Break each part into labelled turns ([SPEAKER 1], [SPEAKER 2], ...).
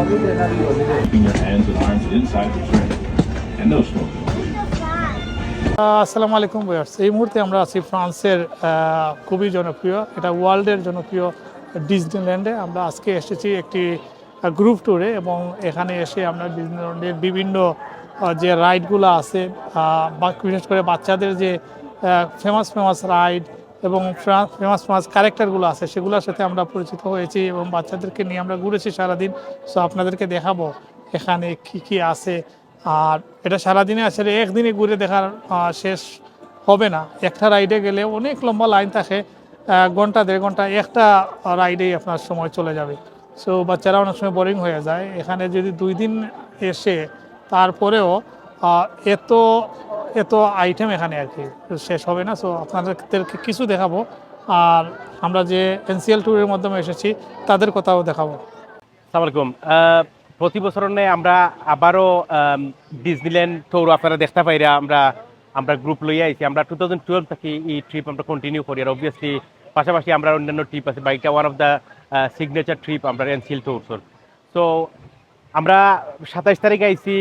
[SPEAKER 1] Keeping your hands and arms inside the tray. And no smoking.
[SPEAKER 2] আসসালামু আলাইকুম viewers, এই মুহূর্তে আমরা আছি ফ্রান্সের খুবই জনপ্রিয়, এটা ওয়ার্ল্ডের জনপ্রিয় ডিজনিল্যান্ডে। আমরা আজকে এসেছি একটি গ্রুপ ট্যুরে এবং এখানে এসে আমরা ডিজনিল্যান্ডের বিভিন্ন যে রাইডগুলো আছে, বিশেষ করে বাচ্চাদের যে ফেমাস ফেমাস রাইড এবং ফেমাস ফেমাস ক্যারেক্টারগুলো আছে সেগুলোর সাথে আমরা পরিচিত হয়েছি এবং বাচ্চাদেরকে নিয়ে আমরা ঘুরেছি সারাদিন। সো আপনাদেরকে দেখাবো এখানে কি কি আছে। আর এটা সারাদিনে আসলে একদিনে ঘুরে দেখার শেষ হবে না। একটা রাইডে গেলে অনেক লম্বা লাইন থাকে, ঘন্টা দেড় ঘন্টা একটা রাইডেই আপনার সময় চলে যাবে। সো বাচ্চারা অনেক সময় বোরিং হয়ে যায়। এখানে যদি 2 দিন এসে তারপরেও এত এত আইটেম এখানে আর কি শেষ হবে না। সো আপনাদেরকে কিছু দেখাবো, আর আমরা যে এনসিএল ট্যুরের মাধ্যমে এসেছি তাদের কথাও দেখাবো।
[SPEAKER 3] আসসালামু আলাইকুম। প্রতি বছর আমরা আবারও ডিজনিল্যান্ড ট্যুর আপনারা দেখতে পাইরা আমরা গ্রুপ লইয়া আইছি। আমরা 2012 থেকে এই ট্রিপ আমরা কন্টিনিউ করি। আর অবভিয়াসলি পাশাপাশি আমরা অন্যান্য ট্রিপ আছে, বাইকটা one of the signature trip আমরা এনসিএল ট্যুরসর। সো আমরা 27 তারিখে আইছি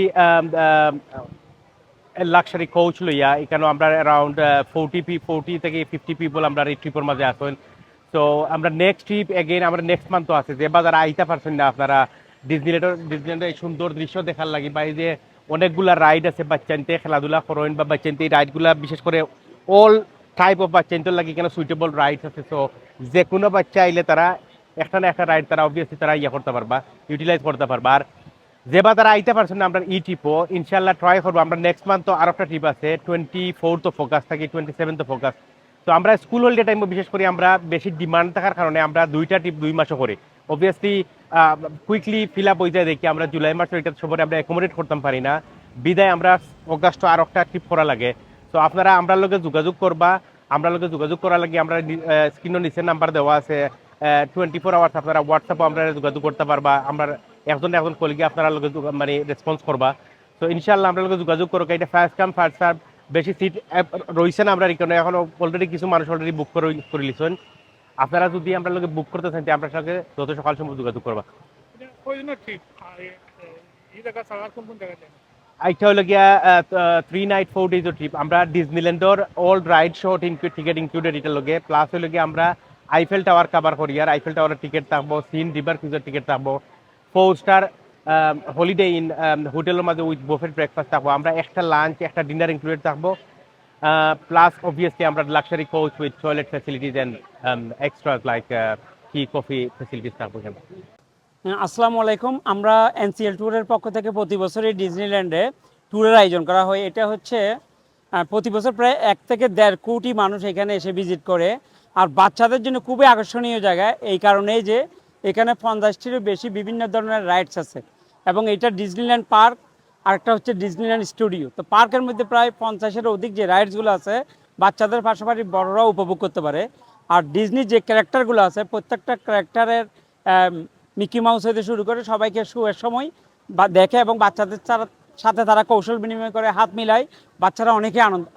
[SPEAKER 3] লাক্সারি কোচ লইয়া। এখানেও আমরা অ্যারাউন্ড 40 থেকে 50 পিপল আমরা এই ট্রিপের মাঝে আসেন। সো আমরা নেক্সট ট্রিপ এগেইন আমরা নেক্সট মান্থ আছে, যে বাজার আইতে পারছেন না আপনারা ডিজনিল্যান্ডের এই সুন্দর দৃশ্য দেখার লাগে, বা এই যে অনেকগুলা রাইড আছে বাচ্চানতে খেলাধুলা করেন বা বাচ্চানতে এই রাইডগুলা বিশেষ করে অল টাইপ অফ বাচ্চানদের লাগে এখানে সুইটেবল রাইডস আছে। সো যে কোনো বাচ্চা আইলে তারা একটা না একটা রাইড তারা অবভিয়াসলি তারা করতে পারবা, ইউটিলাইজ করতে পারবা। আর যেবা তারা আইতে পারছেন না আমরা ই ট্রিপও ইনশাল্লাহ ট্রাই করবো। আমরা নেক্সট মান্থ আর একটা ট্রিপ আছে 24 ফোকাস থাকি 27 ফোকাস। তো আমরা স্কুল হলিডে টাইমও বিশেষ করে আমরা বেশি ডিমান্ড থাকার কারণে আমরা 2টা ট্রিপ 2 মাসও করি। অবভিয়াসলি কুইকলি ফিল আপ হয়ে যায় দেখি আমরা জুলাই মাসের এটা সবাই আমরা অ্যাকোমোডেট করতে পারি না, বিদায় আমরা অগাস্ট আর একটা ট্রিপ করা লাগে। তো আপনারা আমরা লগে যোগাযোগ করবা, আমরা লগে যোগাযোগ করা লাগে। আমরা স্ক্রিনের নিচে নাম্বার দেওয়া আছে, 24 আওয়ার্স আপনারা হোয়াটসঅ্যাপে আমরা যোগাযোগ করতে পারবা। আমরা একজন কলিগে আপনারা লগে মানে রেসপন্স করবা। তো ইনশাল্লাহ আমরা লগে যোগাযোগ করো। এটা ফার্স্ট কাম ফার্স্ট সার্ভ, বেশি সিট রয়েছে না আমরা এখানে, এখন অলরেডি কিছু মানুষ অলরেডি বুক করে লিছেন। আপনারা যদি আমরা লোকে বুক করতে চান আপনার সঙ্গে যত সকাল সম্ভব যোগাযোগ করবা। এটা হলো গিয়া 3 নাইট 4 ডেজ ট্রিপ। আমরা ডিজনিল্যান্ডর all ride show ticket included এটা লগে, প্লাস হলো গিয়ে আমরা আইফেল টাওয়ার কভার করি। আর আইফেল টাওয়ারের টিকিট থাকবো, সিন রিভার ক্রুজের টিকিট থাকবো, 4 স্টার হলিডে ইন হোটেলের মাঝে উইথ বুফেট ব্রেকফাস্ট থাকবো। আমরা একটা লাঞ্চ একটা ডিনার ইনক্লুডেড থাকবো, প্লাস অবভিয়াসলি আমরা luxury coach with toilet facilities and extras like tea coffee facilities থাকবো।
[SPEAKER 4] আসসালামু আলাইকুম। আমরা এনসিএল ট্যুরের পক্ষ থেকে প্রতি বছরই ডিজনিল্যান্ডে ট্যুরের আয়োজন করা হয়। এটা হচ্ছে প্রতি বছর প্রায় 1 থেকে 1.5 কোটি মানুষ এখানে এসে ভিজিট করে। আর বাচ্চাদের জন্য খুবই আকর্ষণীয় জায়গা, এই কারণেই যে এখানে 50টিরও বেশি বিভিন্ন ধরনের রাইডস আছে। এবং এটা ডিজনিল্যান্ড পার্ক, আরেকটা হচ্ছে ডিজনিল্যান্ড স্টুডিও। তো পার্কের মধ্যে প্রায় 50-এরও অধিক যে রাইডসগুলো আছে বাচ্চাদের পাশাপাশি বড়রাও উপভোগ করতে পারে। আর ডিজনির যে ক্যারেক্টারগুলো আছে প্রত্যেকটা ক্যারেক্টারের মিকি মাউস হতে শুরু করে সবাইকে শোয়ের সময় দেখে এবং বাচ্চাদের সাথে তারা কৌশল বিনিময় করে, হাত মিলায়, বাচ্চারা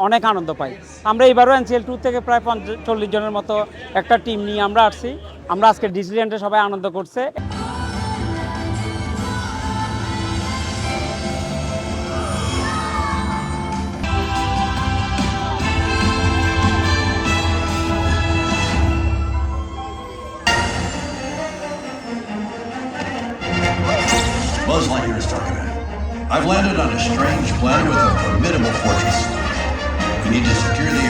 [SPEAKER 4] অনেক আনন্দ পায়। আমরা এবারও এনসিএল ট্যুর থেকে প্রায় 40 জনের মতো একটা টিম নিয়ে আমরা আসছি। আমরা আজকে ডিজনিল্যান্ডে সবাই আনন্দ করছে।
[SPEAKER 5] Buzz Lightyear is talking about. I've landed on a strange planet with a formidable fortress. We need to secure the